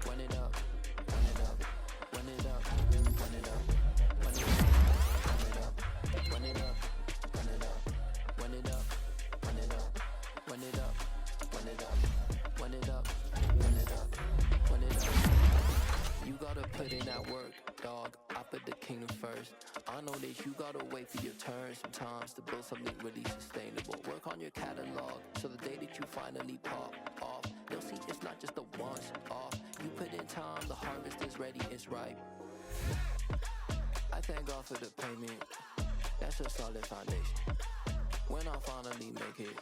Run it up, run it up, run it up, run it up, run it up, run it up, run it up, run it up, run it up, run it up, run it up, run it up, run it up, run it up. You gotta put in that work, dog. I put the kingdom first. I know that you gotta wait for your turn sometimes to build something really sustainable. Work on your catalog, so the day that you finally pop off, you'll see it's not just a once off. You put in time, the harvest is ready, it's ripe. I thank God for the payment, that's a solid foundation. When I finally make it,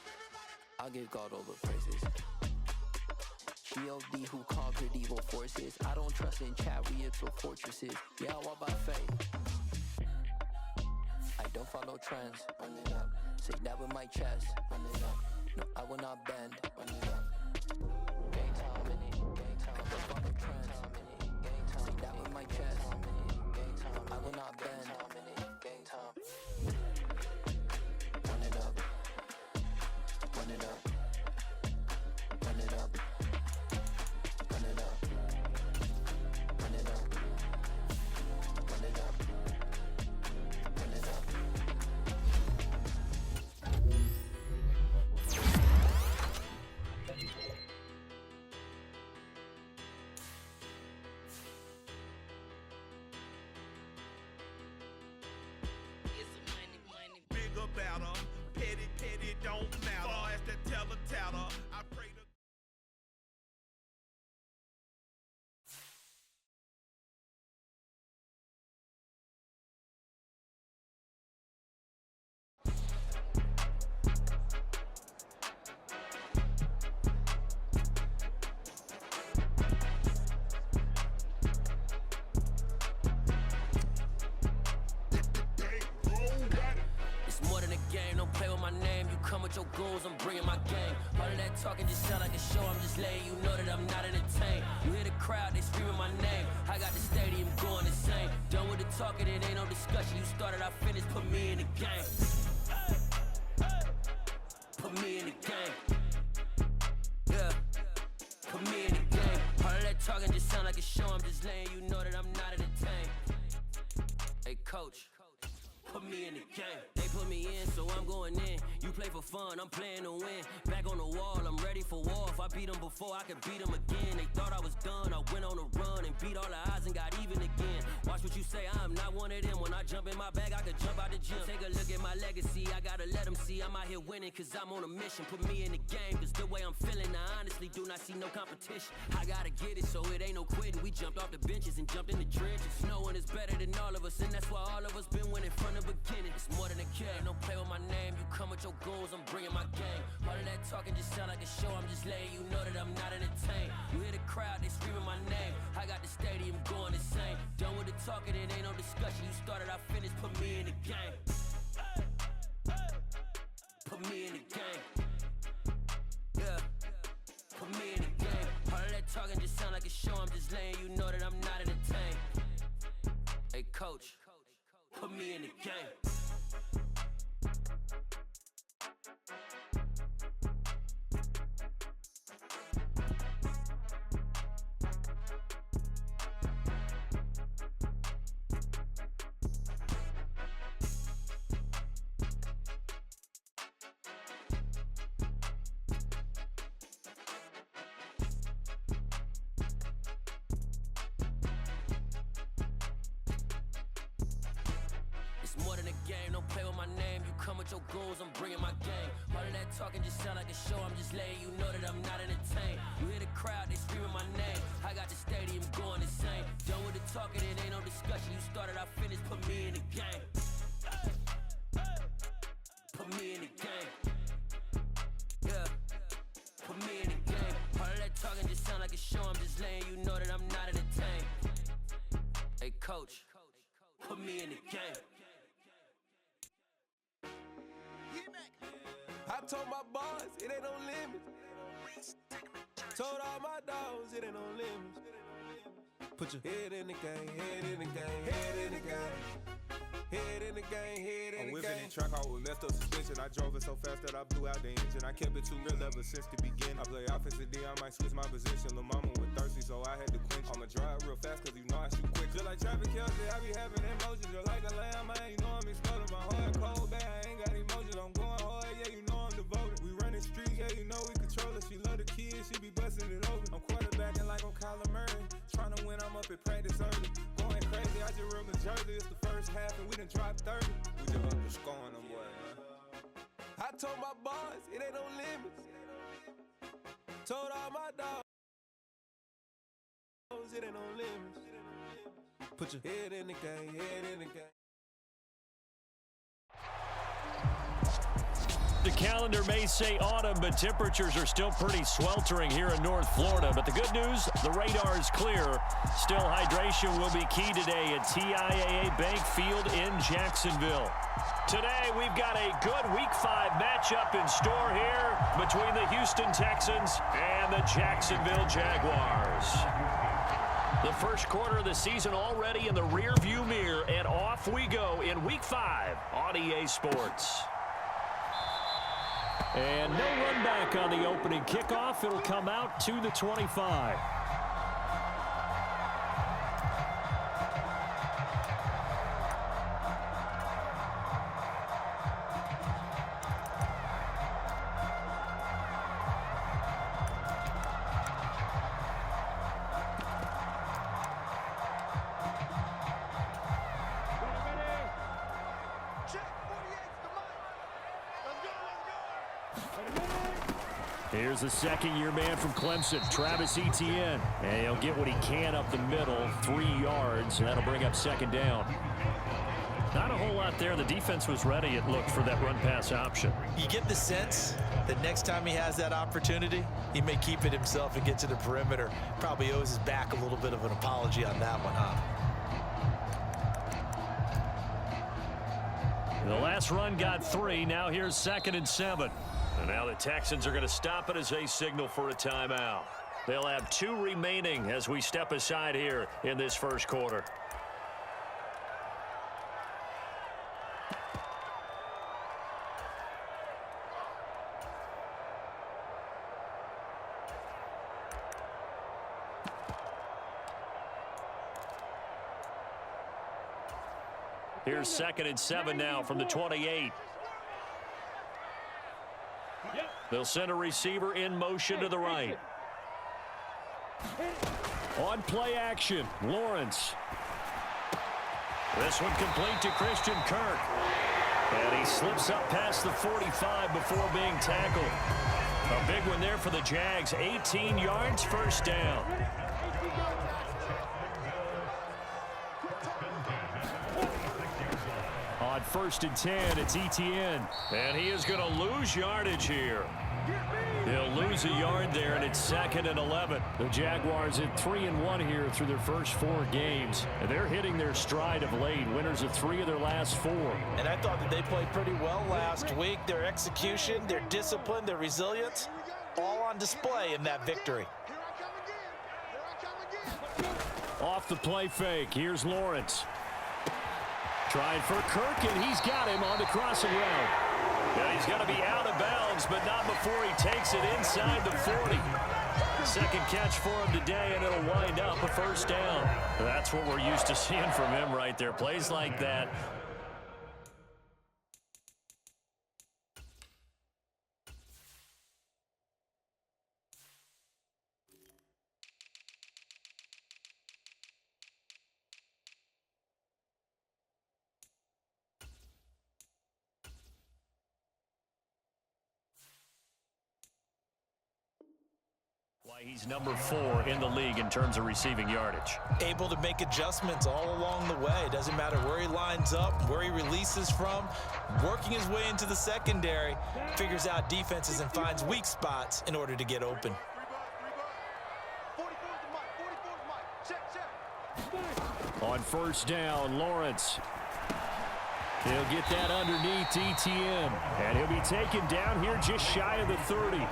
I'll give God all the praises. G.O.D. who conquered evil forces. I don't trust in chariots or fortresses. Yeah, I walk by faith. I don't follow trends. Run it up. Say that with my chest. Run it up. No, I will not bend. Run it up. Gang time in it. Gang time. I don't follow trends. Gang time. Say that with my chest. Gang time. I will not bend. Gang time. Run it up. Run it up. Run it up. Run it up. Run it up. Run it up. Run it up. Big about her, petty, petty, don't matter. Far as the teller, I pray to It's more than a game, don't play with my name. You come with your goons, I'm bringing my gang. All of that talking just sound like a show, I'm just letting you know that I'm not entertained. You hear the crowd, they screaming my name. I got the stadium going insane. Done with the talking, it ain't no discussion. You started, I finished, put me in the game. Put me in the game. Yeah, put me in the game. All of that talking just sound like a show, I'm just letting you know that I'm not entertained. Hey coach, put me in the game. They put me in, so I'm going in. You play for fun, I'm playing to win. Back on the wall, I'm ready for war. If I beat them before, I could beat them again. They thought I was done, I went on a run and beat all the odds and got even again. Watch what you say, I'm not one of them. When I jump in my bag, I could jump out the gym. Take a look at my legacy, I gotta let them see I'm out here winning, cause I'm on a mission. Put me in the game, cause the way I'm feeling, I honestly do not see no competition. I gotta get it, so it ain't no quitting. We jumped off the benches and jumped in the trenches. No one is better than all of us, and that's why all of us been winning from the beginning. It's more than a game, don't play with my name. You come with your goons, I'm bringing my gang. All of that talking just sound like a show, I'm just letting you know that I'm not entertained. You hear the crowd, they screaming my name. I got the stadium going insane. Done with the talking, it ain't no discussion. You started, I finished, put me in the game. Put me in the game. Yeah, put me in the game. All of that talking just sound like a show, I'm just letting you know that I'm not entertained. Hey coach, put me in the game. More than a game, don't play with my name. You come with your goons, I'm bringing my gang. All of that talking just sound like a show, I'm just letting you know that I'm not entertained. You hear the crowd, they screaming my name. I got the stadium going insane. Done with the talking, it ain't no discussion. You started, I finished, put me in the game. Put me in the game. Yeah, put me in the game. All of that talking just sound like a show, I'm just letting you know that I'm not entertained. Hey coach, put me in the game. I told my boys, it ain't no limits. Told all my dogs, it ain't no limits. Put your head in the game, head in the game, head in the game. Head in the game, head in the game. I'm whipping in track, I was messed up suspension. I drove it so fast that I blew out the engine. I kept it too real ever since the beginning. I play offensive D, I might switch my position. Lil' mama would I had to quench. I'ma drive real fast cause you know I shoot quick. Just like traffic Kelsey, I be having emotions. Just like a lamb, man, you know I'm exploding. My heart cold, bad, I ain't got emotions. I'm going hard, yeah, you know I'm devoted. We running streets, yeah, you know we control it. She love the kids, she be busting it over. I'm quarterbacking like I'm Kyler Murray. Trying to win, I'm up at practice early. Going crazy, I just ripped the jersey. It's the first half and we done dropped 30. We just up to scoring them, boy, man. I told my boys, it ain't no limits. Told all my dogs, it ain't no limits. Put your head in the game, head in the game. The calendar may say autumn, but temperatures are still pretty sweltering here in North Florida. But the good news, the radar is clear. Still, hydration will be key today at TIAA Bank Field in Jacksonville. Today, we've got a good Week 5 matchup in store here between the Houston Texans and the Jacksonville Jaguars. The first quarter of the season already in the rearview mirror, and off we go in Week 5 on EA Sports. And no run back on the opening kickoff. It'll come out to the 25. Here's the second-year man from Clemson, Travis Etienne. And he'll get what he can up the middle, 3 yards, and that'll bring up second down. Not a whole lot there. The defense was ready, it looked, for that run-pass option. You get the sense that next time he has that opportunity, he may keep it himself and get to the perimeter. Probably owes his back a little bit of an apology on that one, huh? The last run got 3. Now here's 2nd and 7. And now the Texans are going to stop it as they signal for a timeout. They'll have 2 remaining as we step aside here in this first quarter. Here's 2nd and 7 now from the 28. They'll send a receiver in motion to the right. On play action, Lawrence. This one complete to Christian Kirk. And he slips up past the 45 before being tackled. A big one there for the Jags. 18 yards, first down. On 1st and 10, it's Etienne. And he is going to lose yardage here. He'll lose a yard there, and it's 2nd and 11. The Jaguars at 3-1 here through their first 4 games. And they're hitting their stride of late. Winners of 3 of their last 4. And I thought that they played pretty well last week. Their execution, their discipline, their resilience, all on display in that victory. Off the play fake, here's Lawrence. Trying for Kirk, and he's got him on the crossing route. Yeah, he's got to be out of bounds, but not before he takes it inside the 40. Second catch for him today, and it'll wind up a first down. That's what we're used to seeing from him right there. Plays like that. Why he's number 4 in the league in terms of receiving yardage. Able to make adjustments all along the way. Doesn't matter where he lines up, where he releases from. Working his way into the secondary, figures out defenses and finds weak spots in order to get open. On 1st down, Lawrence. He'll get that underneath Etienne. And he'll be taken down here just shy of the 30.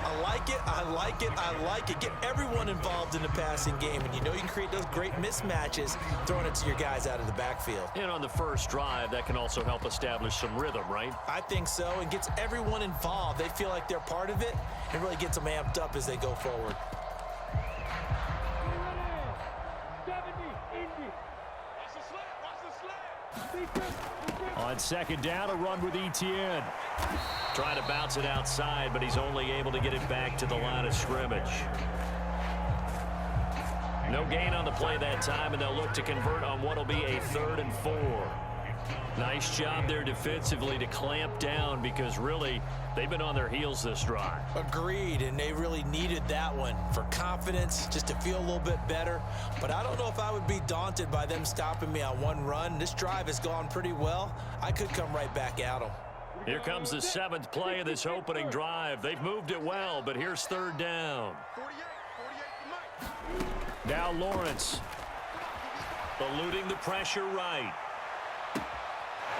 I like it, I like it, I like it. Get everyone involved in the passing game, and you know you can create those great mismatches throwing it to your guys out of the backfield. And on the first drive, that can also help establish some rhythm, right? I think so, and gets everyone involved. They feel like they're part of it, and really gets them amped up as they go forward. On second down, a run with Etienne. Trying to bounce it outside, but he's only able to get it back to the line of scrimmage. No gain on the play that time, and they'll look to convert on what will be a 3rd and 4. Nice job there defensively to clamp down because really they've been on their heels this drive. Agreed, and they really needed that one for confidence, just to feel a little bit better. But I don't know if I would be daunted by them stopping me on one run. This drive has gone pretty well. I could come right back at them. Here comes the 7th play of this opening drive. They've moved it well, but here's 3rd down. Now Lawrence eluding the pressure right.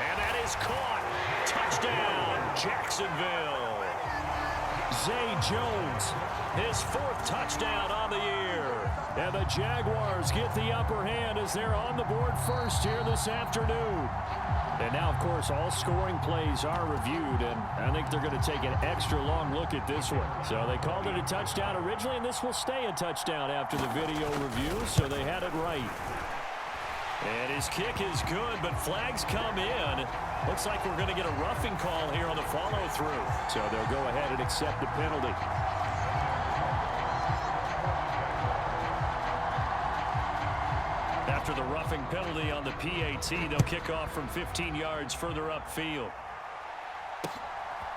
And that is caught. Touchdown, Jacksonville. Zay Jones, his 4th touchdown on the year. And the Jaguars get the upper hand as they're on the board first here this afternoon. And now, of course, all scoring plays are reviewed, and I think they're going to take an extra long look at this one. So they called it a touchdown originally, and this will stay a touchdown after the video review, so they had it right. And his kick is good, but flags come in. Looks like we're going to get a roughing call here on the follow-through. So they'll go ahead and accept the penalty. After the roughing penalty on the PAT, they'll kick off from 15 yards further upfield.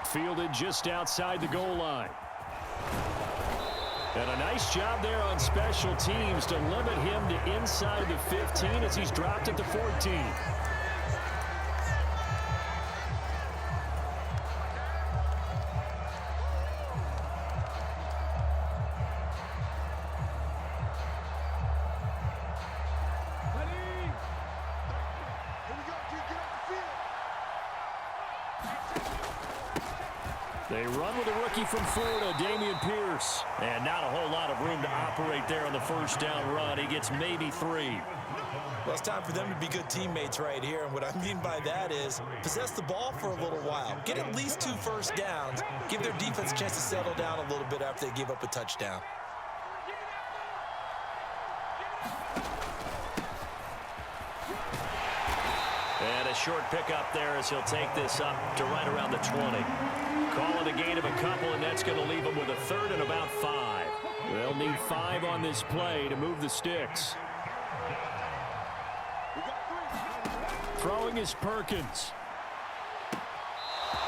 Fielded just outside the goal line. And a nice job there on special teams to limit him to inside the 15 as he's dropped at the 14. They run with a rookie from Florida, Dameon Pierce. And not a whole lot of room to operate there on the first down run. He gets maybe 3. Well, it's time for them to be good teammates right here. And what I mean by that is possess the ball for a little while. Get at least 2 first downs. Give their defense a chance to settle down a little bit after they give up a touchdown. And a short pickup there as he'll take this up to right around the 20. Call it a gain of a couple, and that's going to leave them with a 3rd and about 5. They'll need 5 on this play to move the sticks. Throwing is Perkins.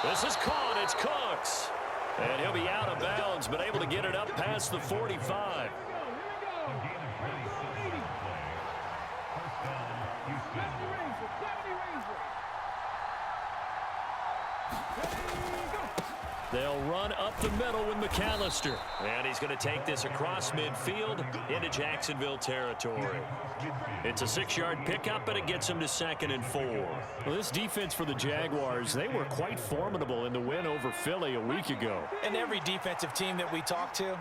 This is caught. It's Cooks. And he'll be out of bounds, but able to get it up past the 45. They'll run up the middle with McAllister. And he's going to take this across midfield into Jacksonville territory. It's a 6-yard pickup, but it gets him to 2nd and 4. Well, this defense for the Jaguars, they were quite formidable in the win over Philly a week ago. And every defensive team that we talk to,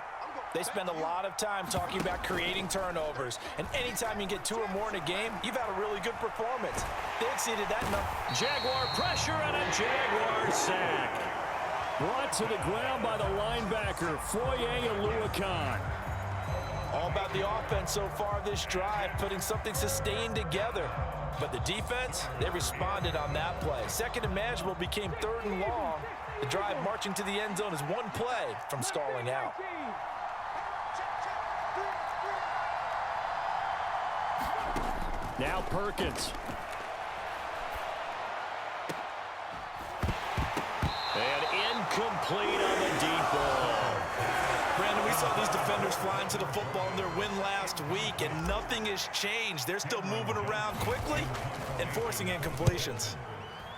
they spend a lot of time talking about creating turnovers. And anytime you get 2 or more in a game, you've had a really good performance. They exceeded that number. Jaguar pressure and a Jaguar sack. Brought to the ground by the linebacker, Foye Aluakan. All about the offense so far this drive, putting something sustained together. But the defense, they responded on that play. 2nd and manageable became 3rd and long. The drive marching to the end zone is 1 play from stalling out. Now Perkins. And incomplete on the deep ball. Brandon, we saw these defenders flying to the football in their win last week, and nothing has changed. They're still moving around quickly and forcing incompletions.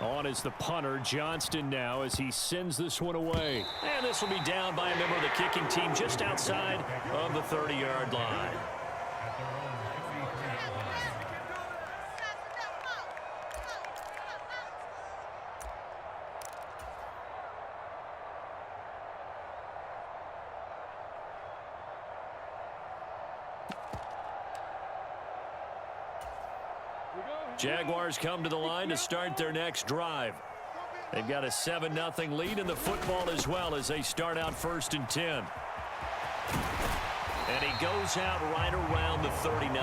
On is the punter, Johnston now, as he sends this one away. And this will be down by a member of the kicking team just outside of the 30-yard line. Jaguars come to the line to start their next drive. They've got a 7-0 lead in the football as well as they start out 1st and 10. And he goes out right around the 39.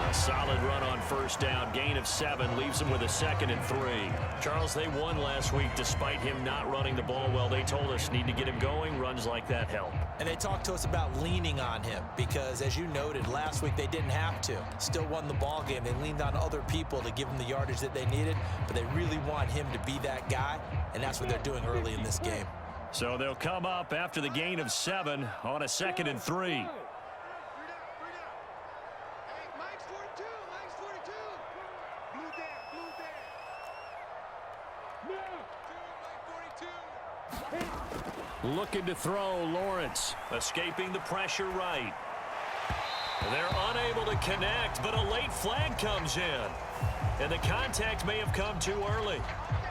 A solid run on first down. Gain of 7 leaves them with a 2nd and 3. Charles, they won last week despite him not running the ball well. They told us need to get him going. Runs like that help. And they talked to us about leaning on him because, as you noted, last week they didn't have to. Still won the ball game. They leaned on other people to give them the yardage that they needed, but they really want him to be that guy, and that's what they're doing early in this game. So they'll come up after the gain of 7 on a 2nd and 3. Looking to throw, Lawrence. Escaping the pressure right. They're unable to connect, but a late flag comes in. And the contact may have come too early.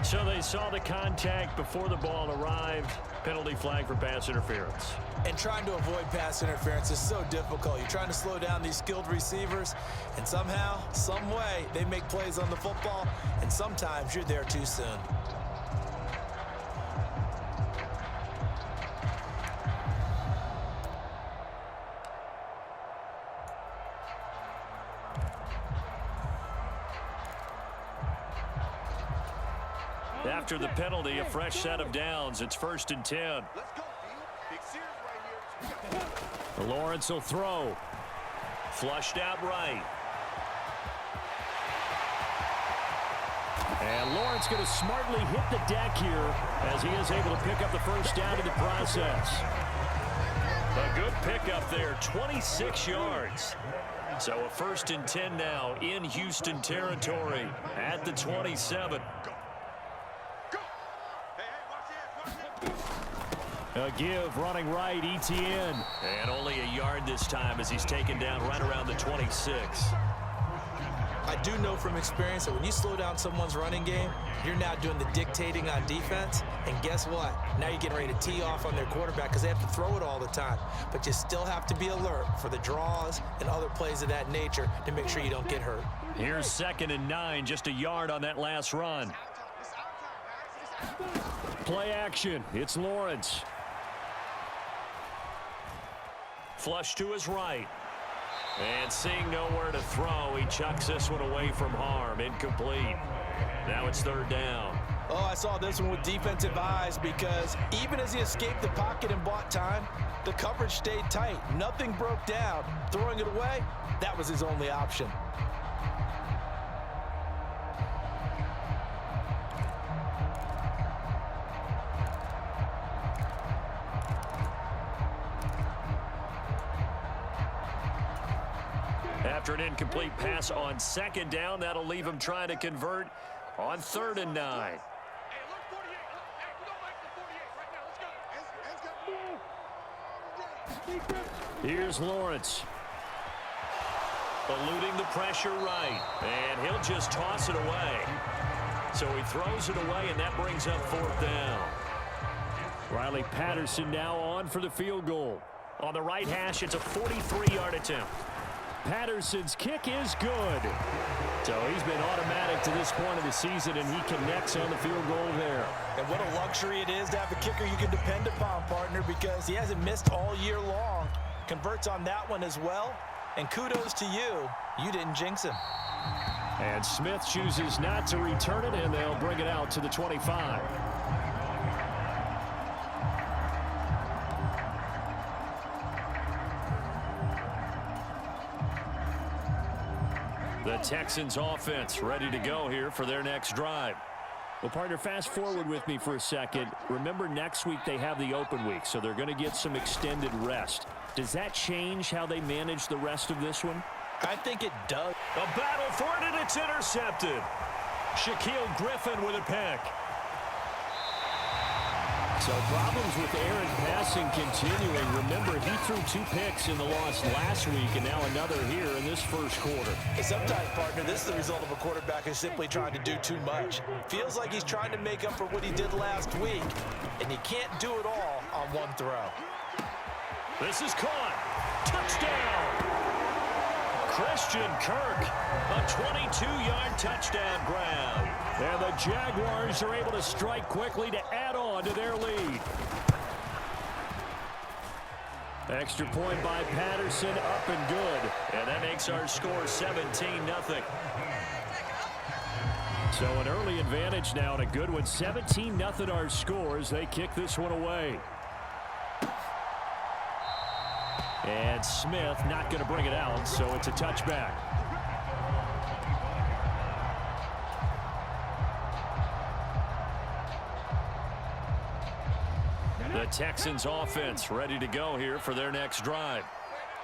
So they saw the contact before the ball arrived. Penalty flag for pass interference. And trying to avoid pass interference is so difficult. You're trying to slow down these skilled receivers, and somehow, some way, they make plays on the football, and sometimes you're there too soon. After the penalty, a fresh set of downs. It's 1st and 10. Lawrence will throw. Flushed out right. And Lawrence going to smartly hit the deck here as he is able to pick up the first down in the process. A good pickup there, 26 yards. So a 1st and 10 now in Houston territory at the 27. A give running right, Etienne. And only a yard this time as he's taken down right around the 26. I do know from experience that when you slow down someone's running game, you're now doing the dictating on defense. And guess what? Now you're getting ready to tee off on their quarterback because they have to throw it all the time. But you still have to be alert for the draws and other plays of that nature to make sure you don't get hurt. Here's 2nd and 9, just a yard on that last run. Play action. It's Lawrence. Flush to his right. And seeing nowhere to throw, he chucks this one away from harm. Incomplete. Now it's 3rd down. Oh, I saw this one with defensive eyes because even as he escaped the pocket and bought time, the coverage stayed tight. Nothing broke down. Throwing it away, that was his only option. After an incomplete pass on 2nd down, that'll leave him trying to convert on 3rd and 9. Here's Lawrence. Eluding the pressure right. And he'll just toss it away. So he throws it away, and that brings up 4th down. Riley Patterson now on for the field goal. On the right hash, it's a 43-yard attempt. Patterson's kick is good. So he's been automatic to this point of the season, and he connects on the field goal there. And what a luxury it is to have a kicker you can depend upon, partner, because he hasn't missed all year long. Converts on that one as well. And kudos to you. You didn't jinx him. And Smith chooses not to return it, and they'll bring it out to the 25. The Texans offense ready to go here for their next drive. Well, partner, fast forward with me for a second. Remember, next week they have the open week, so they're going to get some extended rest. Does that change how they manage the rest of this one? I think it does. A battle for it, and it's intercepted. Shaquille Griffin with a pick. So problems with Aaron passing continuing. Remember, he threw 2 picks in the loss last week, and now another here in this first quarter. Sometimes, partner, this is the result of a quarterback who's simply trying to do too much. Feels like he's trying to make up for what he did last week, and he can't do it all on one throw. This is caught. Touchdown! Christian Kirk, a 22-yard touchdown grab. And the Jaguars are able to strike quickly to add on to their lead. Extra point by Patterson, up and good. And that makes our score 17-0. So an early advantage now and a good one. 17-0 our score as they kick this one away. And Smith not going to bring it out, so it's a touchback. The Texans offense ready to go here for their next drive.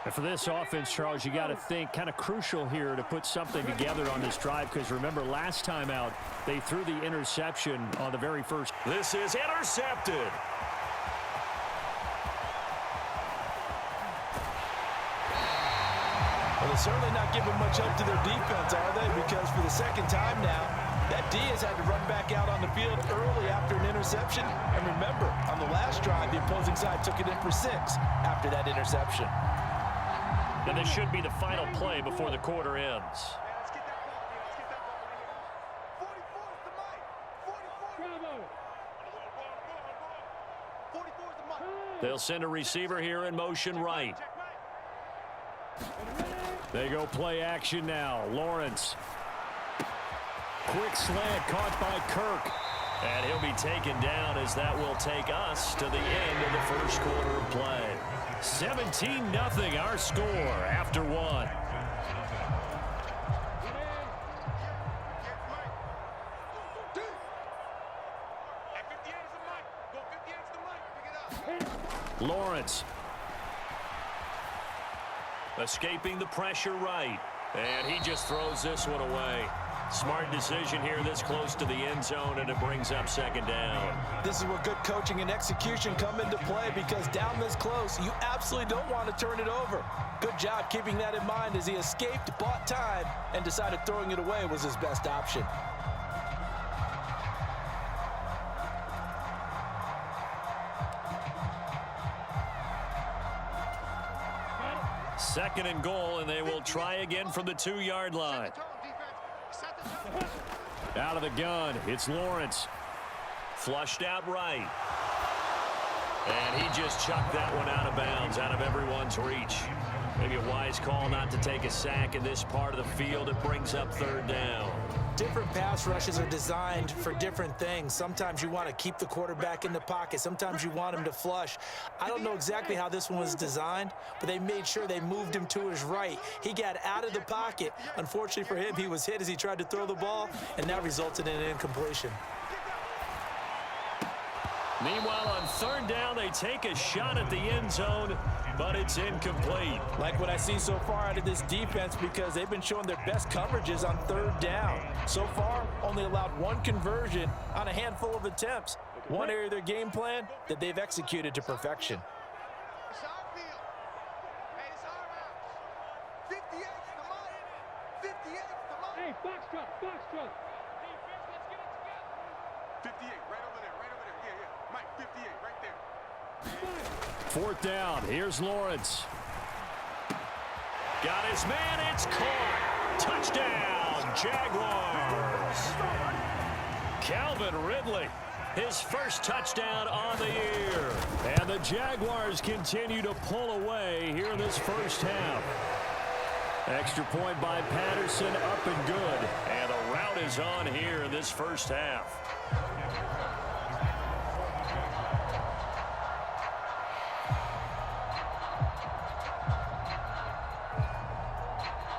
And for this offense, Charles, you got to think kind of crucial here to put something together on this drive, because remember last time out they threw the interception on the very first. This is intercepted. Well, they're certainly not giving much up to their defense, are they? Because for the second time now, that Diaz had to run back out on the field early after an interception. And remember, on the last drive, the opposing side took it in for 6 after that interception. And this should be the final play before the quarter ends. They'll send a receiver here in motion right. They go play action now. Lawrence. Quick slant caught by Kirk. And he'll be taken down as that will take us to the end of the first quarter of play. 17-0 our score after one. Lawrence. Escaping the pressure right. And he just throws this one away. Smart decision here this close to the end zone, and it brings up second down. This is where good coaching and execution come into play, because down this close, you absolutely don't want to turn it over. Good job keeping that in mind as he escaped, bought time, and decided throwing it away was his best option. Second and goal, and they will try again from the 2-yard line. Out of the gun, it's Lawrence. Flushed out right. And he just chucked that one out of bounds, out of everyone's reach. Maybe a wise call not to take a sack in this part of the field. It brings up third down. Different pass rushes are designed for different things. Sometimes you want to keep the quarterback in the pocket. Sometimes you want him to flush. I don't know exactly how this one was designed, but they made sure they moved him to his right. He got out of the pocket. Unfortunately for him, he was hit as he tried to throw the ball, and that resulted in an incompletion. Meanwhile, on third down, they take a shot at the end zone, but it's incomplete. Like what I see so far out of this defense, because they've been showing their best coverages on third down. So far, only allowed one conversion on a handful of attempts. One area of their game plan that they've executed to perfection. Hey, foxtrot, foxtrot. 58, right over there, yeah. Mike, 58, right there. Fourth down, here's Lawrence. Got his man, it's caught. Touchdown, Jaguars. Calvin Ridley, his first touchdown on the year. And the Jaguars continue to pull away here in this first half. Extra point by Patterson, up and good. And the rout is on here in this first half.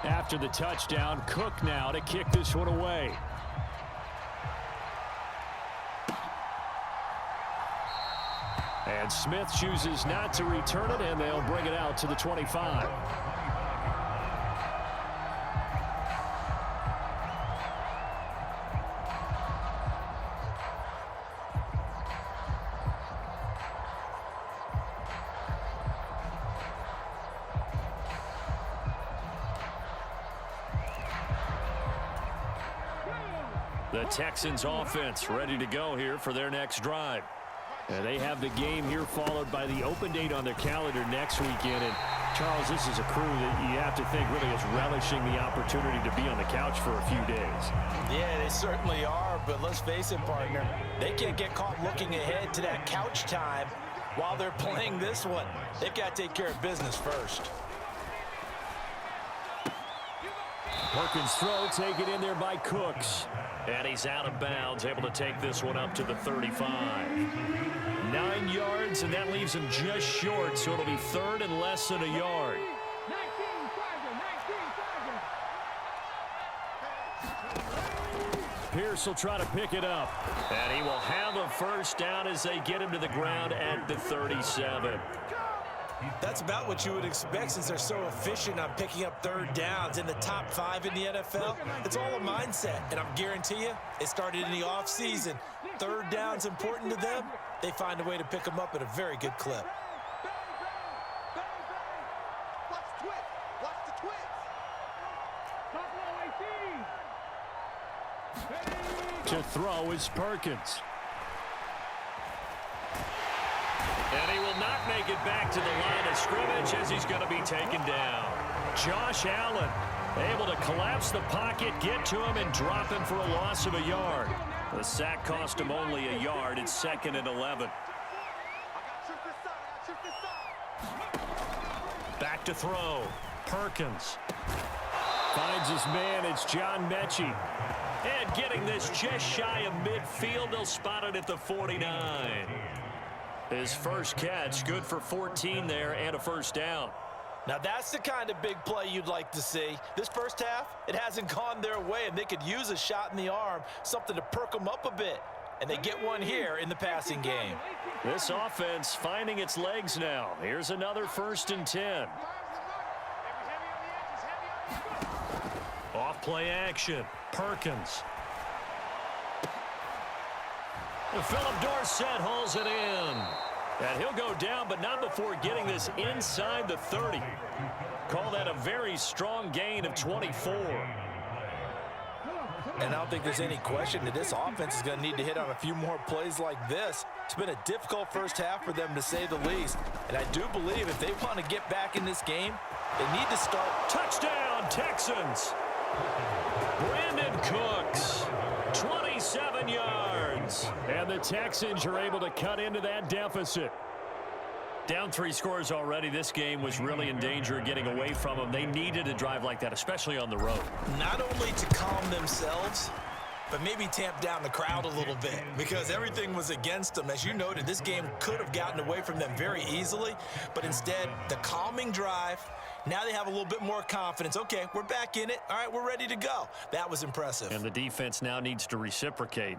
After the touchdown, Cook now to kick this one away. And Smith chooses not to return it, and they'll bring it out to the 25. The Texans offense ready to go here for their next drive. And they have the game here followed by the open date on their calendar next weekend. And Charles, this is a crew that you have to think really is relishing the opportunity to be on the couch for a few days. Yeah, they certainly are, but let's face it, partner, they can't get caught looking ahead to that couch time while they're playing this one. They've got to take care of business first. Perkins' throw taken in there by Cooks. And he's out of bounds, able to take this one up to the 35. 9 yards, and that leaves him just short, so it'll be third and less than a yard. 19, Pierce will try to pick it up. And he will have a first down as they get him to the ground at the 37. That's about what you would expect since they're so efficient on picking up third downs in the top 5 in the NFL. It's all a mindset, and I'm guarantee you, it started in the offseason. Third down's important to them. They find a way to pick them up at a very good clip. To throw is Perkins. And he will not make it back to the line of scrimmage as he's going to be taken down. Josh Allen able to collapse the pocket, get to him, and drop him for a loss of a yard. The sack cost him only a yard. It's 2nd and 11. Back to throw. Perkins finds his man. It's John Mechie. And getting this just shy of midfield, they'll spot it at the 49. His first catch, good for 14 there and a first down. Now that's the kind of big play you'd like to see. This first half, it hasn't gone their way, and they could use a shot in the arm, something to perk them up a bit. And they get one here in the passing game. This offense finding its legs now. Here's another 1st and 10. Off play action. Perkins. Philip Dorsett hauls it in. And he'll go down, but not before getting this inside the 30. Call that a very strong gain of 24. And I don't think there's any question that this offense is going to need to hit on a few more plays like this. It's been a difficult first half for them, to say the least. And I do believe if they want to get back in this game, they need to start. Touchdown, Texans. Brandon Cooks, 27 yards. And the Texans are able to cut into that deficit. Down 3 scores already. This game was really in danger of getting away from them. They needed a drive like that, especially on the road. Not only to calm themselves, but maybe tamp down the crowd a little bit, because everything was against them. As you noted, this game could have gotten away from them very easily, but instead, the calming drive, now they have a little bit more confidence. Okay, we're back in it. All right, we're ready to go. That was impressive. And the defense now needs to reciprocate.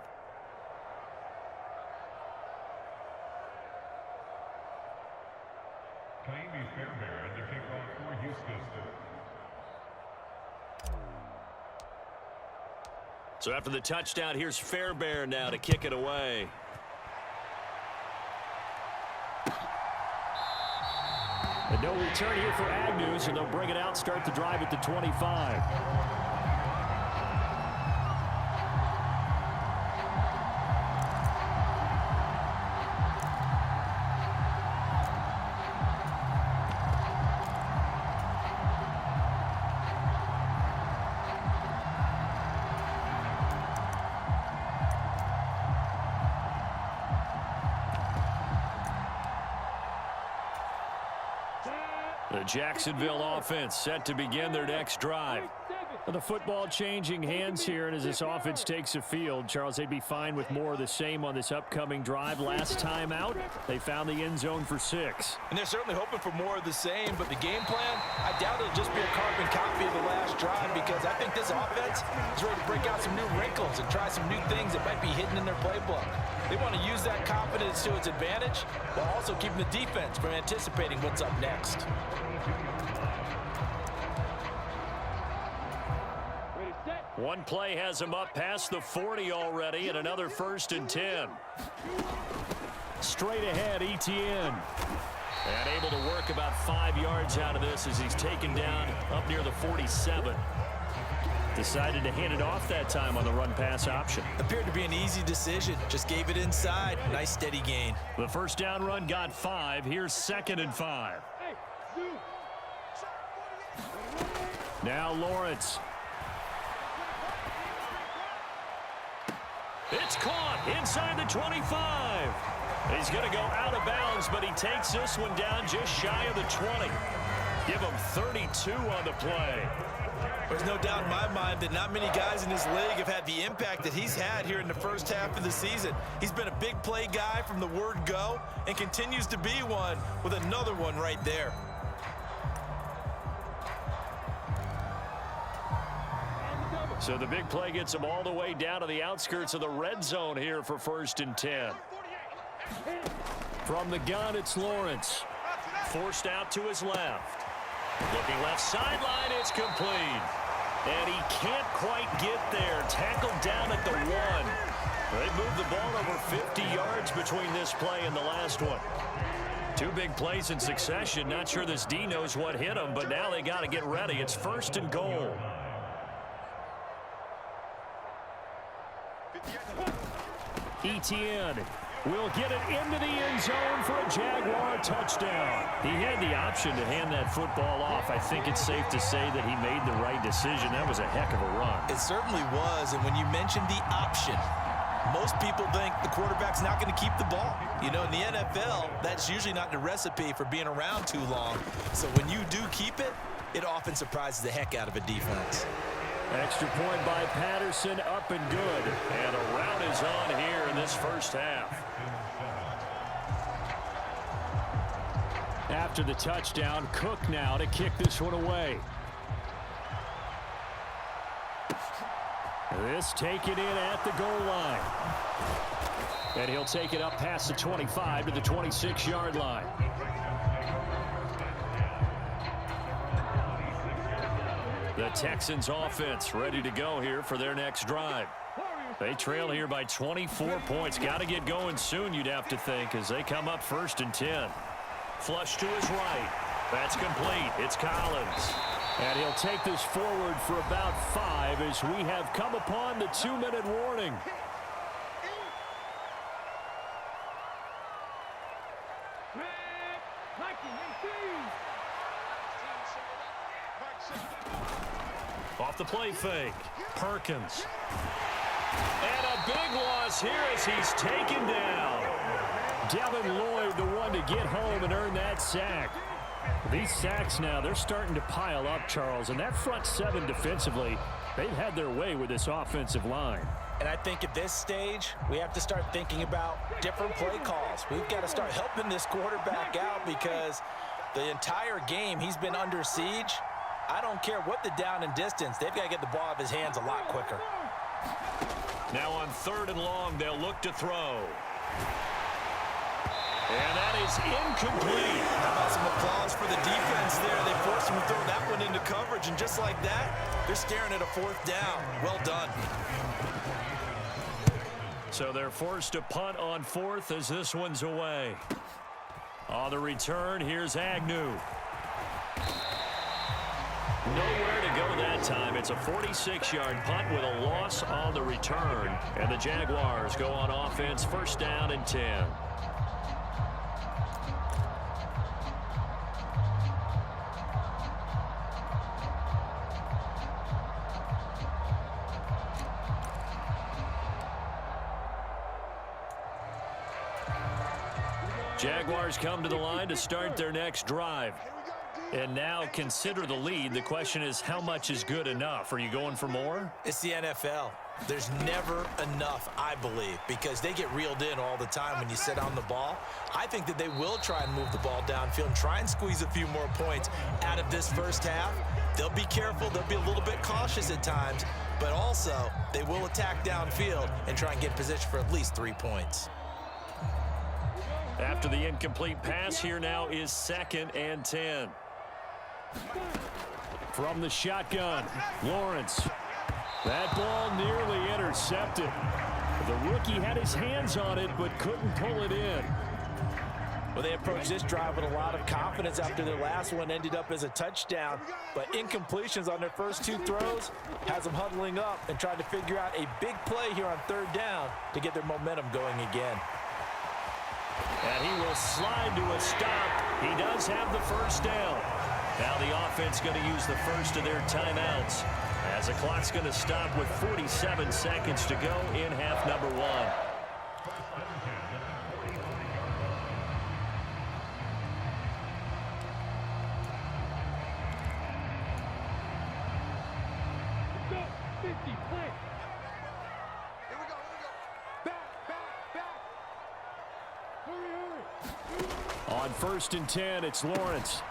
So after the touchdown, here's Fairbairn now to kick it away. And no return here for Agnew, so they'll bring it out, start the drive at the 25. The Jacksonville offense set to begin their next drive. The football changing hands here, and as this offense takes the field, Charles, they'd be fine with more of the same on this upcoming drive. Last time out, they found the end zone for 6. And they're certainly hoping for more of the same, but the game plan, I doubt it'll just be a carbon copy of the last drive, because I think this offense is ready to break out some new wrinkles and try some new things that might be hidden in their playbook. They want to use that confidence to its advantage while also keeping the defense from anticipating what's up next. One play has him up past the 40 already, and another 1st and 10. Straight ahead, Etienne. And able to work about 5 yards out of this as he's taken down up near the 47. Decided to hand it off that time on the run-pass option. Appeared to be an easy decision. Just gave it inside. Nice steady gain. The first down run got 5. Here's 2nd and 5. Now Lawrence. It's caught inside the 25. He's going to go out of bounds, but he takes this one down just shy of the 20. Give him 32 on the play. There's no doubt in my mind that not many guys in this league have had the impact that he's had here in the first half of the season. He's been a big play guy from the word go and continues to be one with another one right there. So the big play gets him all the way down to the outskirts of the red zone here for 1st and 10. From the gun, it's Lawrence. Forced out to his left. Looking left sideline, it's complete. And he can't quite get there. Tackled down at the 1. They moved the ball over 50 yards between this play and the last one. 2 big plays in succession. Not sure this D knows what hit him, but now they got to get ready. It's 1st and goal. Etienne will get it into the end zone for a Jaguar touchdown. He had the option to hand that football off. I think it's safe to say that he made the right decision. That was a heck of a run. It certainly was, and when you mentioned the option, most people think the quarterback's not going to keep the ball. You know, in the NFL, that's usually not the recipe for being around too long. So when you do keep it, it often surprises the heck out of a defense. Extra point by Patterson, up and good. And a rout is on here in this first half. After the touchdown, Cook now to kick this one away. This taken in at the goal line. And he'll take it up past the 25 to the 26-yard line. The Texans offense ready to go here for their next drive. They trail here by 24 points. Got to get going soon, you'd have to think, as they come up 1st and 10. Flush to his right. That's complete. It's Collins. And he'll take this forward for about 5 as we have come upon the 2-minute warning. Off the play fake. Perkins. And a big loss here as he's taken down. Devin Lloyd, the one to get home and earn that sack. These sacks now, they're starting to pile up, Charles. And that front 7 defensively, they've had their way with this offensive line. And I think at this stage, we have to start thinking about different play calls. We've got to start helping this quarterback out because the entire game he's been under siege. I don't care what the down and distance. They've got to get the ball out of his hands a lot quicker. Now on 3rd and long, they'll look to throw. And that is incomplete. How about some applause for the defense there? They forced him to throw that one into coverage, and just like that, they're staring at a 4th down. Well done. So they're forced to punt on 4th as this one's away. On the return, here's Agnew. Nowhere to go that time. It's a 46-yard punt with a loss on the return. And the Jaguars go on offense, 1st down and 10. Jaguars come to the line to start their next drive. And now consider the lead. The question is, how much is good enough? Are you going for more? It's the NFL. There's never enough, I believe, because they get reeled in all the time when you sit on the ball. I think that they will try and move the ball downfield and try and squeeze a few more points out of this first half. They'll be careful. They'll be a little bit cautious at times, but also they will attack downfield and try and get position for at least 3 points. After the incomplete pass, here now is 2nd and 10. From the shotgun, Lawrence. That ball nearly intercepted. The rookie had his hands on it but couldn't pull it in. Well, they approached this drive with a lot of confidence after their last one ended up as a touchdown. But incompletions on their first 2 throws has them huddling up and trying to figure out a big play here on 3rd down to get their momentum going again. And he will slide to a stop. He does have the 1st down. Now the offense going to use the first of their timeouts as the clock's going to stop with 47 seconds to go in half number 1. 50, play. Here we go. Back. Hurry. On 1st and 10, it's Lawrence.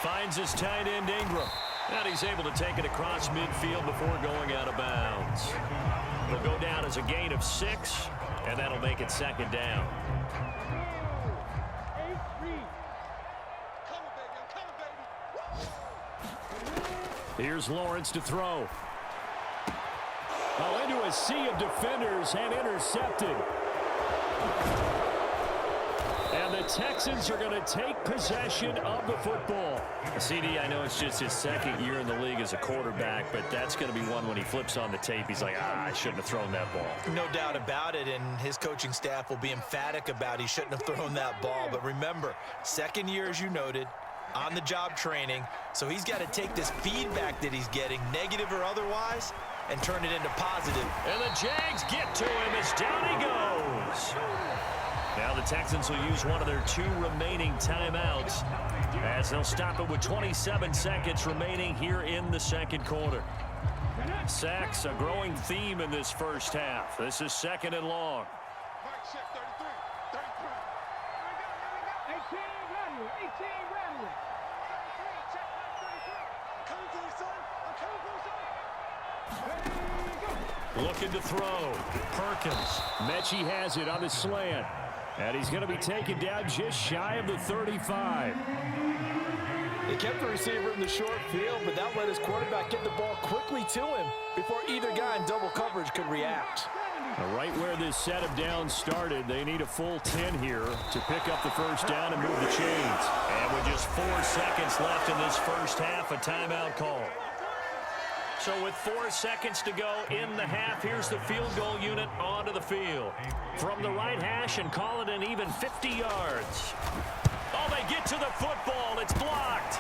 Finds his tight end Ingram. And he's able to take it across midfield before going out of bounds. It'll go down as a gain of 6, and that'll make it 2nd down. Here's Lawrence to throw. Oh, into a sea of defenders and intercepted. And the Texans are going to take possession of the football. CD, I know it's just his 2nd year in the league as a quarterback, but that's going to be one when he flips on the tape. He's like, I shouldn't have thrown that ball. No doubt about it, and his coaching staff will be emphatic about he shouldn't have thrown that ball. But remember, 2nd year, as you noted, on-the-job training, so he's got to take this feedback that he's getting, negative or otherwise, and turn it into positive. And the Jags get to him as down he goes. Now the Texans will use one of their 2 remaining timeouts as they'll stop it with 27 seconds remaining here in the 2nd quarter. Sacks, a growing theme in this first half. This is 2nd and long. 18 Rattler. Looking to throw. Perkins. Mechie has it on the slant. And he's going to be taken down just shy of the 35. They kept the receiver in the short field, but that let his quarterback get the ball quickly to him before either guy in double coverage could react. Right where this set of downs started, they need a full 10 here to pick up the first down and move the chains. And with just 4 seconds left in this first half, a timeout call. So with 4 seconds to go in the half, here's the field goal unit onto the field. From the right hash and call it an even 50 yards. Oh, they get to the football. It's blocked.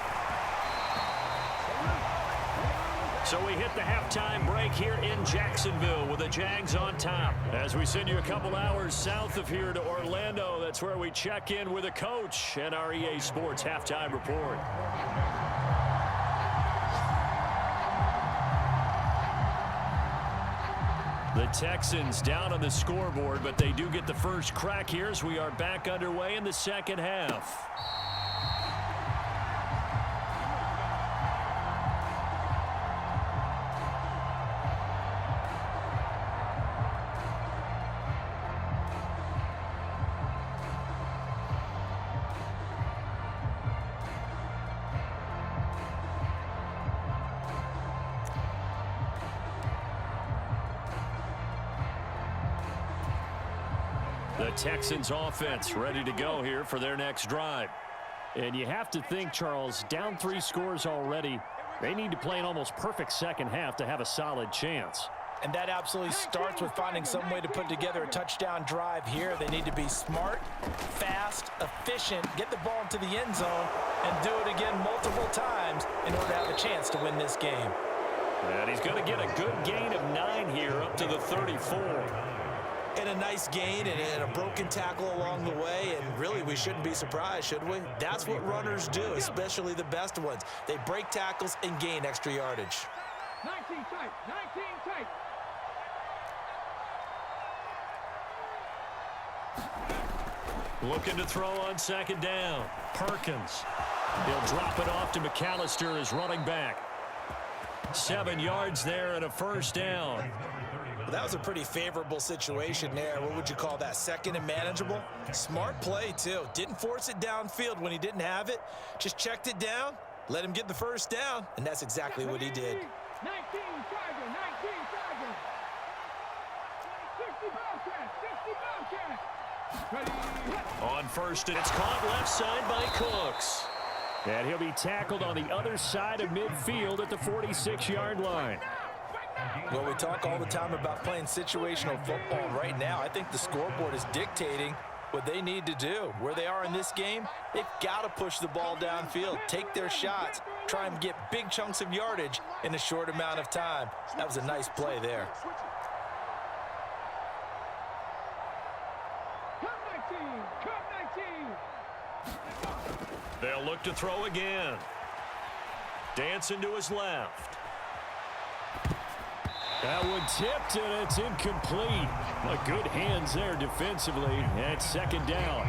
So we hit the halftime break here in Jacksonville with the Jags on top. As we send you a couple hours south of here to Orlando, that's where we check in with a coach and our EA Sports halftime report. The Texans down on the scoreboard, but they do get the first crack here as we are back underway in the 2nd half. The Texans offense ready to go here for their next drive. And you have to think, Charles, down 3 scores already. They need to play an almost perfect 2nd half to have a solid chance. And that absolutely starts with finding some way to put together a touchdown drive here. They need to be smart, fast, efficient, get the ball into the end zone, and do it again multiple times in order to have a chance to win this game. And he's going to get a good gain of 9 here up to the 34. And a nice gain and a broken tackle along the way, and really we shouldn't be surprised, should we? That's what runners do, especially the best ones. They break tackles and gain extra yardage. 19 tight. Looking to throw on 2nd down. Perkins. He'll drop it off to McAllister as running back. 7 yards there and a first down. Well, that was a pretty favorable situation there. What would you call that? 2nd and manageable? Smart play, too. Didn't force it downfield when he didn't have it. Just checked it down, let him get the first down, and that's exactly what he did. 19 Charger. 60 Bobcat. On 1st, and it's caught left side by Cooks. And he'll be tackled on the other side of midfield at the 46-yard line. Well, we talk all the time about playing situational football. Right now, I think the scoreboard is dictating what they need to do. Where they are in this game, they've got to push the ball downfield, take their shots, try and get big chunks of yardage in a short amount of time. That was a nice play there. They'll look to throw again. Dancing to his left. That one tipped, and it's incomplete. But good hands there defensively at second down.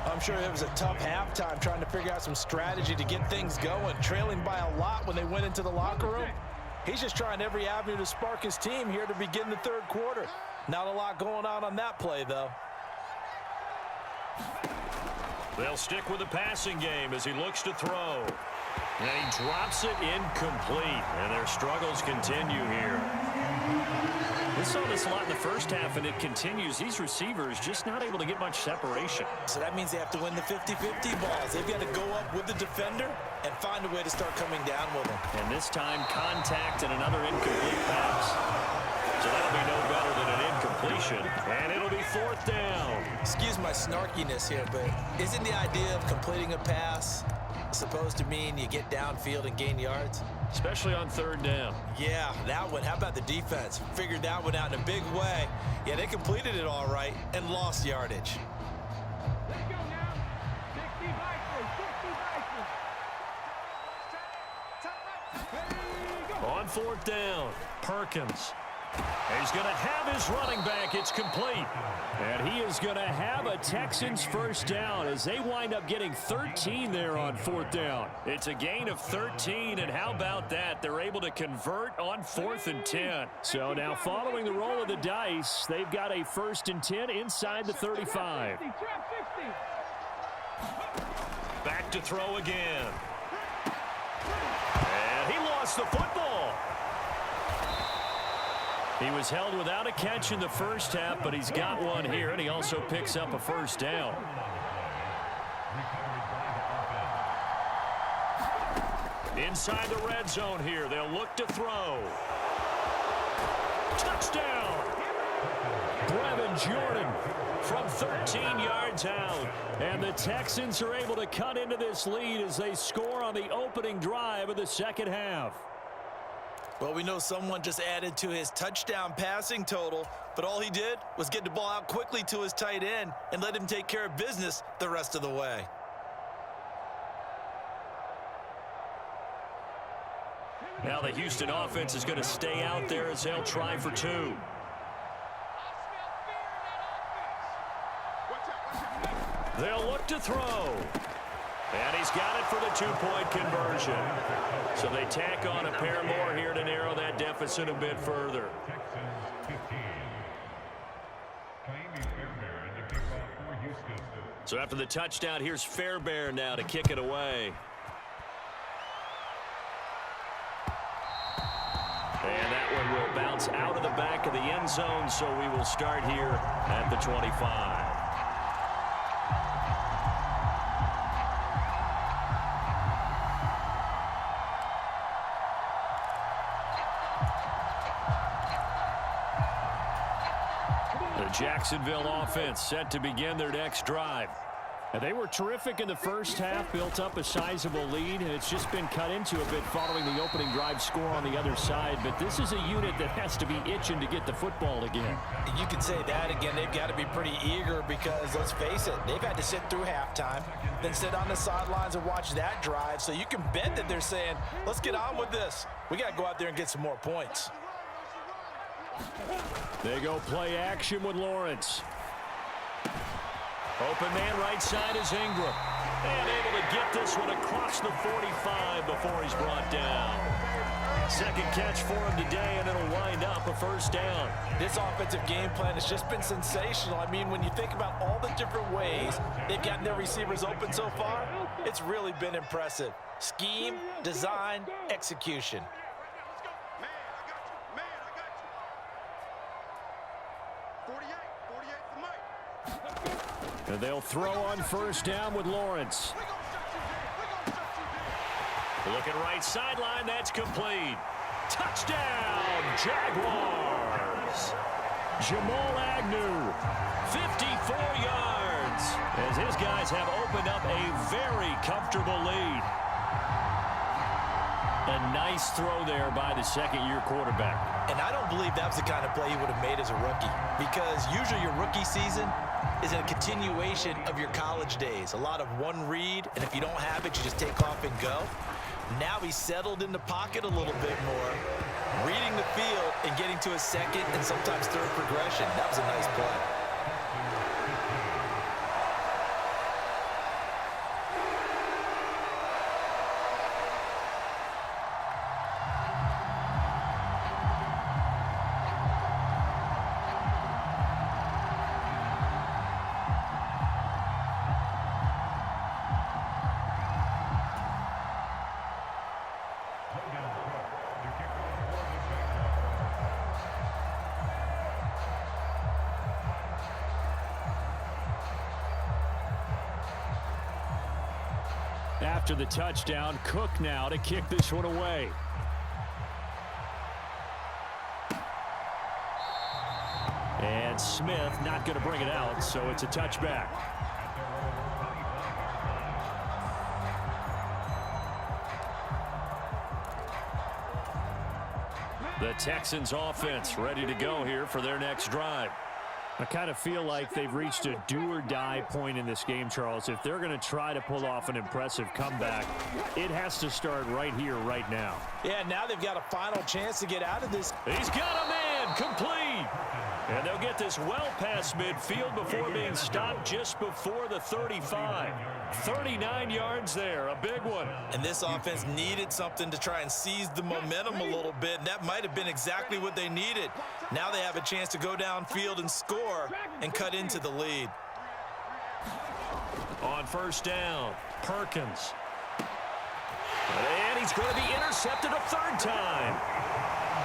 I'm sure it was a tough halftime trying to figure out some strategy to get things going. Trailing by a lot when they went into the locker room. He's just trying every avenue to spark his team here to begin the third quarter. Not a lot going on that play, though. They'll stick with the passing game as he looks to throw. And he drops it incomplete. And their struggles continue here. We saw this a lot in the first half, and it continues. These receivers just not able to get much separation. So that means they have to win the 50-50 balls. They've got to go up with the defender and find a way to start coming down with him. And this time, contact and another incomplete pass. So that'll be no better than an incompletion. And it'll be fourth down. Excuse my snarkiness here, but isn't the idea of completing a pass supposed to mean you get downfield and gain yards? Especially on third down. Yeah, that one. How about the defense? Figured that one out in a big way. Yeah, they completed it all right and lost yardage. Let's go now. 60 Vikings. On fourth down, Perkins. He's going to have his running back. It's complete. And he is going to have a Texans first down as they wind up getting 13 there on fourth down. It's a gain of 13, and how about that? They're able to convert on 4th and 10. So now following the roll of the dice, they've got a 1st and 10 inside the 35. Back to throw again. And he lost the football. He was held without a catch in the first half, but he's got one here, and he also picks up a first down. Inside the red zone here, they'll look to throw. Touchdown! Brevin Jordan from 13 yards out. And the Texans are able to cut into this lead as they score on the opening drive of the second half. Well, we know someone just added to his touchdown passing total, but all he did was get the ball out quickly to his tight end and let him take care of business the rest of the way. Now the Houston offense is going to stay out there as they'll try for 2. They'll look to throw. And he's got it for the 2-point conversion. So they tack on a pair more here to narrow that deficit a bit further. So after the touchdown, here's Fairbairn now to kick it away. And that one will bounce out of the back of the end zone, so we will start here at the 25. Jacksonville offense set to begin their next drive. And they were terrific in the first half, built up a sizable lead, and it's just been cut into a bit following the opening drive score on the other side. But this is a unit that has to be itching to get the football again. You can say that again. They've got to be pretty eager because, let's face it, they've had to sit through halftime, then sit on the sidelines and watch that drive. So you can bet that they're saying, let's get on with this. We got to go out there and get some more points. They go play action with Lawrence. Open man right side is Ingram. And able to get this one across the 45 before he's brought down. Second catch for him today, and it'll wind up a first down. This offensive game plan has just been sensational. I mean, when you think about all the different ways they've gotten their receivers open so far, it's really been impressive. Scheme, design, execution. And they'll throw on first down with Lawrence. Looking right sideline, that's complete. Touchdown, Jaguars. Jamal Agnew, 54 yards, as his guys have opened up a very comfortable lead. A nice throw there by the second-year quarterback. And I don't believe that was the kind of play he would have made as a rookie, because usually your rookie season is a continuation of your college days. A lot of one read, and if you don't have it, you just take off and go. Now he's settled in the pocket a little bit more, reading the field and getting to his second and sometimes third progression. That was a nice play. After the touchdown, Cook now to kick this one away. And Smith not going to bring it out, so it's a touchback. The Texans offense ready to go here for their next drive. I kind of feel like they've reached a do-or-die point in this game, Charles. If they're going to try to pull off an impressive comeback, it has to start right here, right now. Yeah, now they've got a final chance to get out of this. He's got a man, complete. And they'll get this well past midfield before being stopped just before the 35. 39 yards there, a big one. And this offense needed something to try and seize the momentum a little bit, and that might have been exactly what they needed. Now they have a chance to go downfield and score and cut into the lead. On first down, Perkins. And he's going to be intercepted a third time.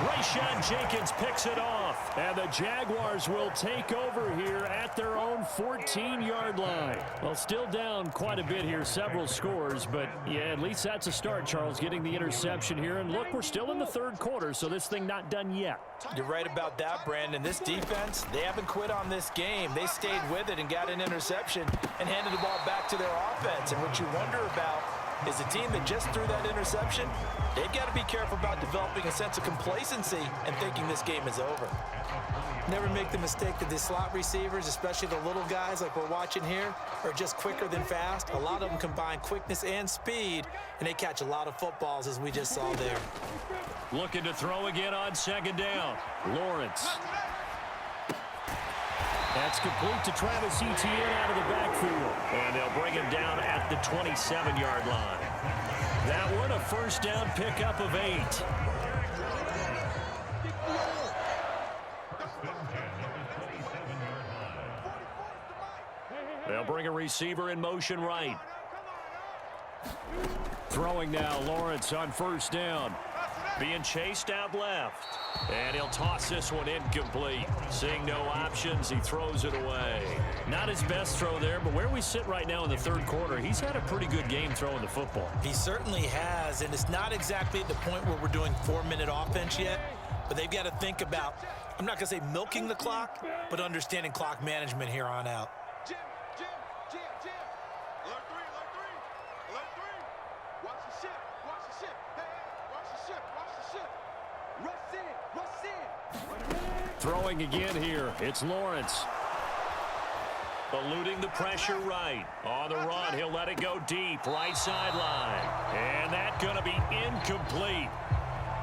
Rayshon Jenkins picks it off, and the Jaguars will take over here at their own 14-yard line. Well, still down quite a bit here, several scores, but yeah, at least that's a start, Charles, getting the interception here. And look, we're still in the third quarter, so this thing not done yet. You're right about that, Brandon. This defense, they haven't quit on this game. They stayed with it and got an interception and handed the ball back to their offense. And what you wonder about is a team that just threw that interception, they've got to be careful about developing a sense of complacency and thinking this game is over. Never make the mistake that the slot receivers, especially the little guys like we're watching here, are just quicker than fast. A lot of them combine quickness and speed, and they catch a lot of footballs, as we just saw there. Looking to throw again on second down. Lawrence. That's complete to Travis Etienne out of the backfield. And they'll bring him down at the 27-yard line. That one, a first down pickup of 8. They'll bring a receiver in motion right. Throwing now, Lawrence on first down. Being chased out left. And he'll toss this one incomplete. Seeing no options, he throws it away. Not his best throw there, but where we sit right now in the third quarter, he's had a pretty good game throwing the football. He certainly has, and it's not exactly at the point where we're doing 4-minute offense yet, but they've got to think about, I'm not going to say milking the clock, but understanding clock management here on out. Jim. Alert three. Watch the ship. Hey, watch the ship. Rush in. Throwing again here, it's Lawrence. Eluding the pressure right. On the run, he'll let it go deep, right sideline. And that's going to be incomplete.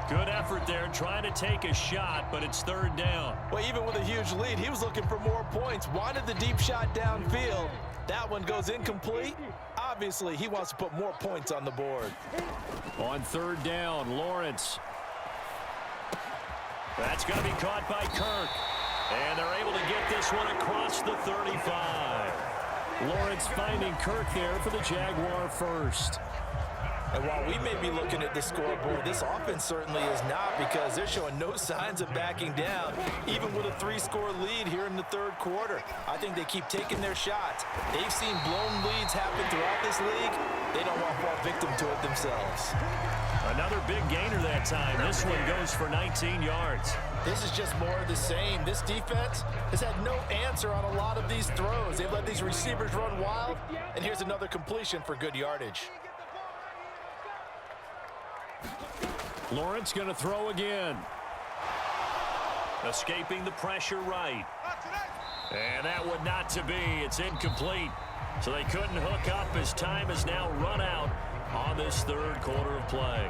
Good effort there, trying to take a shot, but it's third down. Well, even with a huge lead, he was looking for more points. Wanted the deep shot downfield. That one goes incomplete. Obviously, he wants to put more points on the board. On third down, Lawrence. That's going to be caught by Kirk. And they're able to get this one across the 35. Lawrence finding Kirk there for the Jaguar first. And while we may be looking at the scoreboard, this offense certainly is not, because they're showing no signs of backing down, even with a 3-score lead here in the third quarter. I think they keep taking their shots. They've seen blown leads happen throughout this league. They don't want to fall victim to it themselves. Another big gainer that time. This one goes for 19 yards. This is just more of the same. This defense has had no answer on a lot of these throws. They've let these receivers run wild, and here's another completion for good yardage. Lawrence going to throw again. Escaping the pressure right. And that one not to be. It's incomplete. So they couldn't hook up as time has now run out on this third quarter of play.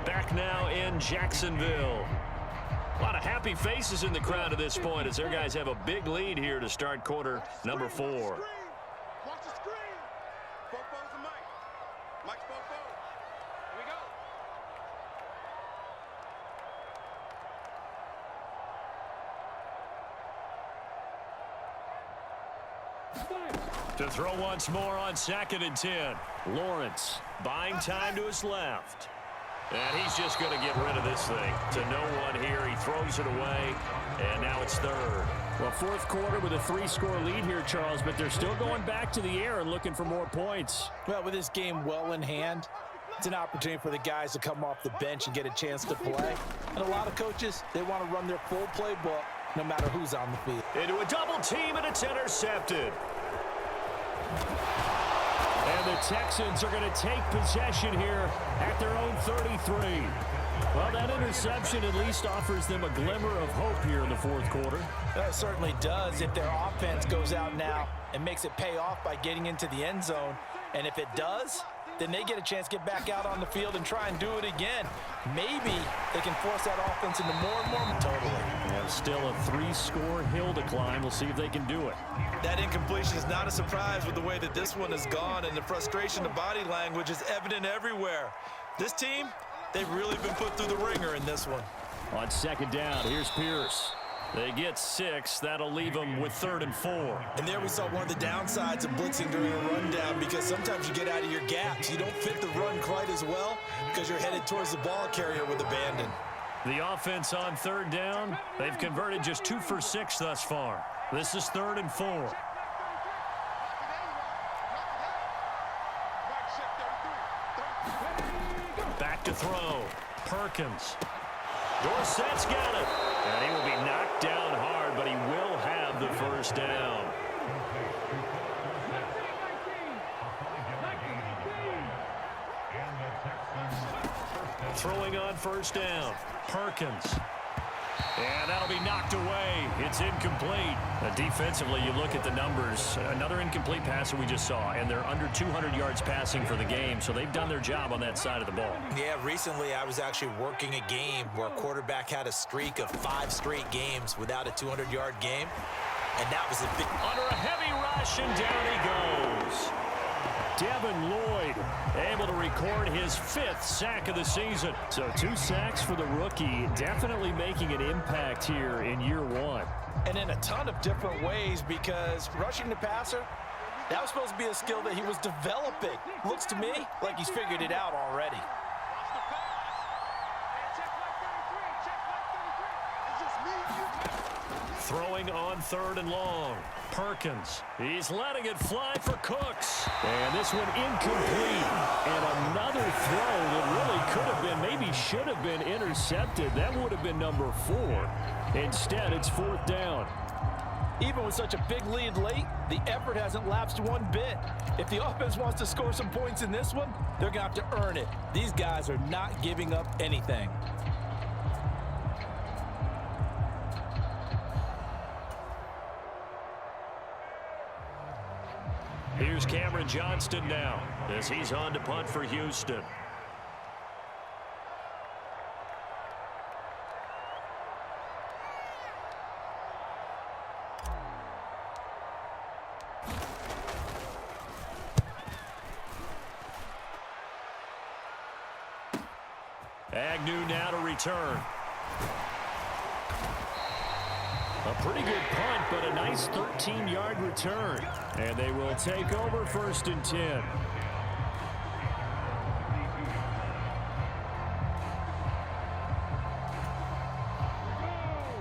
Back now in Jacksonville. A lot of happy faces in the crowd at this point as their guys have a big lead here to start quarter number 4. Watch the screen. Fofo's and Mike. Mike's Fofo. Here we go. To throw once more on 2nd and 10. Lawrence buying time to his left. And he's just going to get rid of this thing to no one here. He throws it away, and now it's 3rd. Well, 4th quarter with a 3-score lead here, Charles, but they're still going back to the air and looking for more points. Well, with this game well in hand, it's an opportunity for the guys to come off the bench and get a chance to play. And a lot of coaches, they want to run their full playbook no matter who's on the field. Into a double team, and it's intercepted. And the Texans are going to take possession here at their own 33. Well, that interception at least offers them a glimmer of hope here in the 4th quarter. That certainly does if their offense goes out now and makes it pay off by getting into the end zone. And if it does, then they get a chance to get back out on the field and try and do it again. Maybe they can force that offense into more and more. Totally. Yeah, still a 3-score hill to climb. We'll see if they can do it. That incompletion is not a surprise with the way that this one has gone, and the frustration, the body language is evident everywhere. This team, they've really been put through the ringer in this one. On 2nd down, here's Pierce. They get 6. That'll leave them with 3rd and 4. And there we saw one of the downsides of blitzing during a rundown, because sometimes you get out of your gaps. You don't fit the run quite as well because you're headed towards the ball carrier with abandon. The offense on 3rd down, they've converted just 2 for 6 thus far. This is 3rd and 4. Back to throw. Perkins. Dorsett's got it. And he will be knocked down hard, but he will have the 1st down. Throwing on 1st down. Perkins. And that'll be knocked away. It's incomplete. Defensively, you look at the numbers. Another incomplete passer we just saw, and they're under 200 yards passing for the game, so they've done their job on that side of the ball. Yeah, recently I was actually working a game where a quarterback had a streak of 5 straight games without a 200-yard game, and that was a big... Under a heavy rush, and down he goes. Devin Lloyd able to record his 5th sack of the season. So 2 sacks for the rookie, definitely making an impact here in year 1. And in a ton of different ways, because rushing the passer, that was supposed to be a skill that he was developing. Looks to me like he's figured it out already. Throwing on 3rd and long. Perkins. He's letting it fly for Cooks. And this one incomplete. And another throw that really could have been, maybe should have been intercepted. That would have been number 4. Instead, it's 4th down. Even with such a big lead late, the effort hasn't lapsed one bit. If the offense wants to score some points in this one, they're going to have to earn it. These guys are not giving up anything. Here's Cameron Johnston now as he's on to punt for Houston. Agnew now to return. A pretty good punt, but a nice 13-yard return. And they will take over 1st and 10.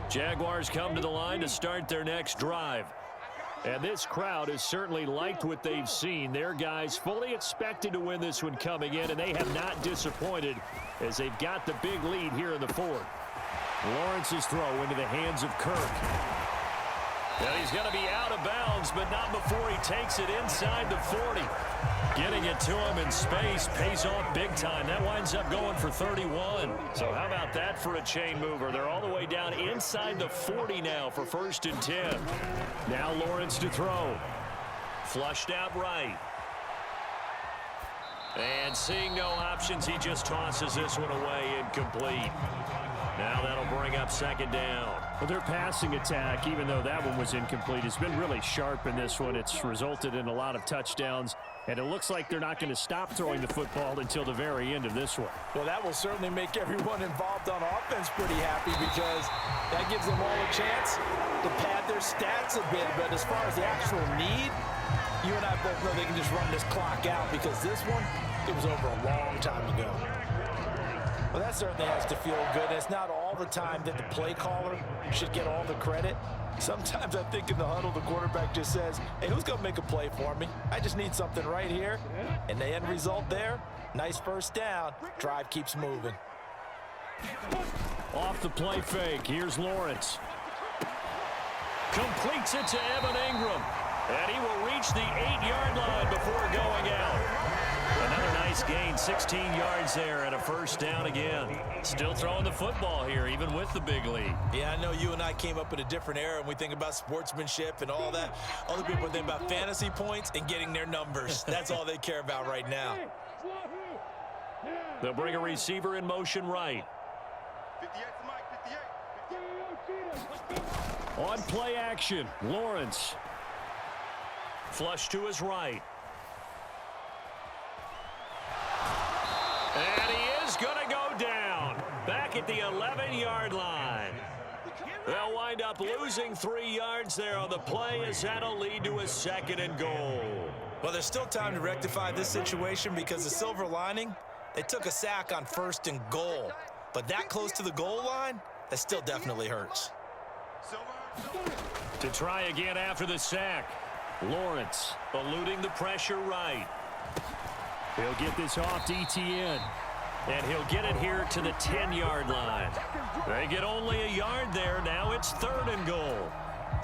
Jaguars come to the line to start their next drive. And this crowd has certainly liked what they've seen. Their guys fully expected to win this one coming in, and they have not disappointed as they've got the big lead here in the 4th. Lawrence's throw into the hands of Kirk. And he's going to be out of bounds, but not before he takes it inside the 40. Getting it to him in space pays off big time. That winds up going for 31. So how about that for a chain mover? They're all the way down inside the 40 now for 1st and 10. Now Lawrence to throw. Flushed out right. And seeing no options, he just tosses this one away, incomplete. Now that'll bring up second down. Well, their passing attack, even though that one was incomplete, has been really sharp in this one. It's resulted in a lot of touchdowns, and it looks like they're not going to stop throwing the football until the very end of this one. Well, that will certainly make everyone involved on offense pretty happy, because that gives them all a chance to pad their stats a bit. But as far as the actual need, you and I both know they can just run this clock out, because this one, it was over a long time ago. Well, that certainly has to feel good. It's not all the time that the play caller should get all the credit. Sometimes I think in the huddle, the quarterback just says, hey, who's going to make a play for me? I just need something right here. And the end result there, nice first down. Drive keeps moving. Off the play fake, here's Lawrence. Completes it to Evan Ingram. And he will reach the 8-yard line before going out. Another nice gain, 16 yards there and a first down again. Still throwing the football here, even with the big lead. Yeah, I know you and I came up in a different era, and we think about sportsmanship and all that. Other people think about fantasy points and getting their numbers. That's all they care about right now. They'll bring a receiver in motion right. 58 to Mike, 58. On play action, Lawrence. Flush to his right. And he is going to go down. Back at the 11-yard line. They'll wind up losing 3 yards there on the play, as that'll lead to a 2nd and goal. Well, there's still time to rectify this situation, because the silver lining, they took a sack on 1st and goal. But that close to the goal line, that still definitely hurts. To try again after the sack. Lawrence eluding the pressure right. He'll get this off to ETN. And he'll get it here to the 10-yard line. They get only a yard there. Now it's 3rd and goal.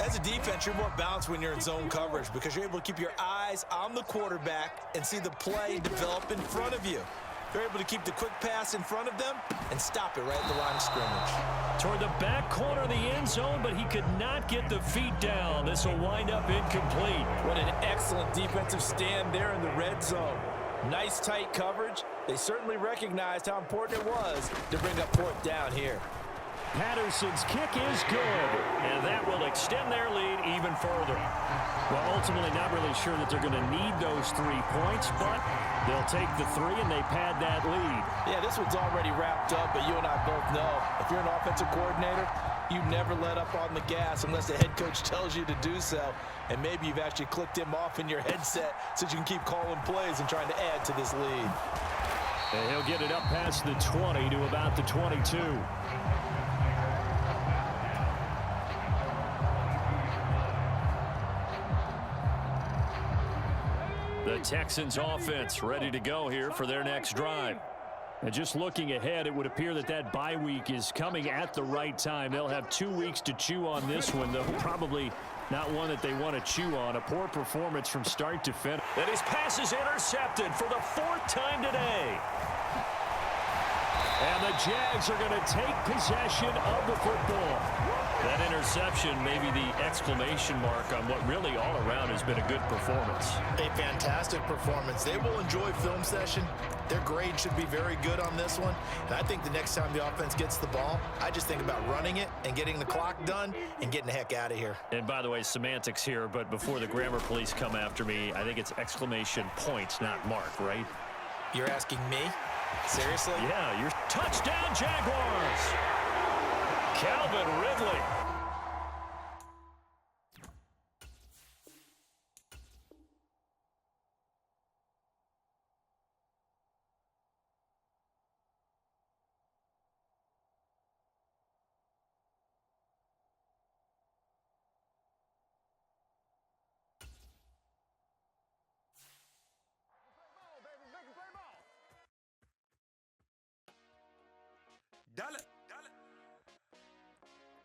As a defense, you're more balanced when you're in zone coverage, because you're able to keep your eyes on the quarterback and see the play develop in front of you. They're able to keep the quick pass in front of them and stop it right at the line of scrimmage. Toward the back corner of the end zone, but he could not get the feet down. This will wind up incomplete. What an excellent defensive stand there in the red zone. Nice tight coverage. They certainly recognized how important it was to bring up 4th down here. Patterson's kick is good. And that will extend their lead even further. Well, ultimately not really sure that they're going to need those 3 points, but they'll take the 3 and they pad that lead. Yeah, this one's already wrapped up, but you and I both know if you're an offensive coordinator, you never let up on the gas unless the head coach tells you to do so. And maybe you've actually clicked him off in your headset so you can keep calling plays and trying to add to this lead. And he'll get it up past the 20 to about the 22. The Texans offense ready to go here for their next drive. And just looking ahead, it would appear that that bye week is coming at the right time. They'll have 2 weeks to chew on this one, though probably not one that they want to chew on. A poor performance from start to finish. And his pass is intercepted for the 4th time today. And the Jags are going to take possession of the football. That interception may be the exclamation mark on what really all around has been a good performance. A fantastic performance. They will enjoy film session. Their grade should be very good on this one. And I think the next time the offense gets the ball, I just think about running it and getting the clock done and getting the heck out of here. And by the way, semantics here, but before the grammar police come after me, I think it's exclamation points, not mark, right? You're asking me? Seriously? Yeah, you're touchdown Jaguars. Calvin Ridley. Dollar.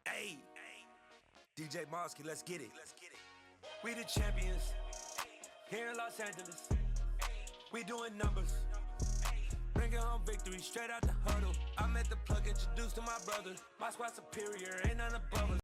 Hey, DJ Mosky, let's get it. We the champions here in Los Angeles. We doing numbers. Bringing home victory straight out the huddle. I met the plug, introduced to my brothers. My squad superior, ain't none above us.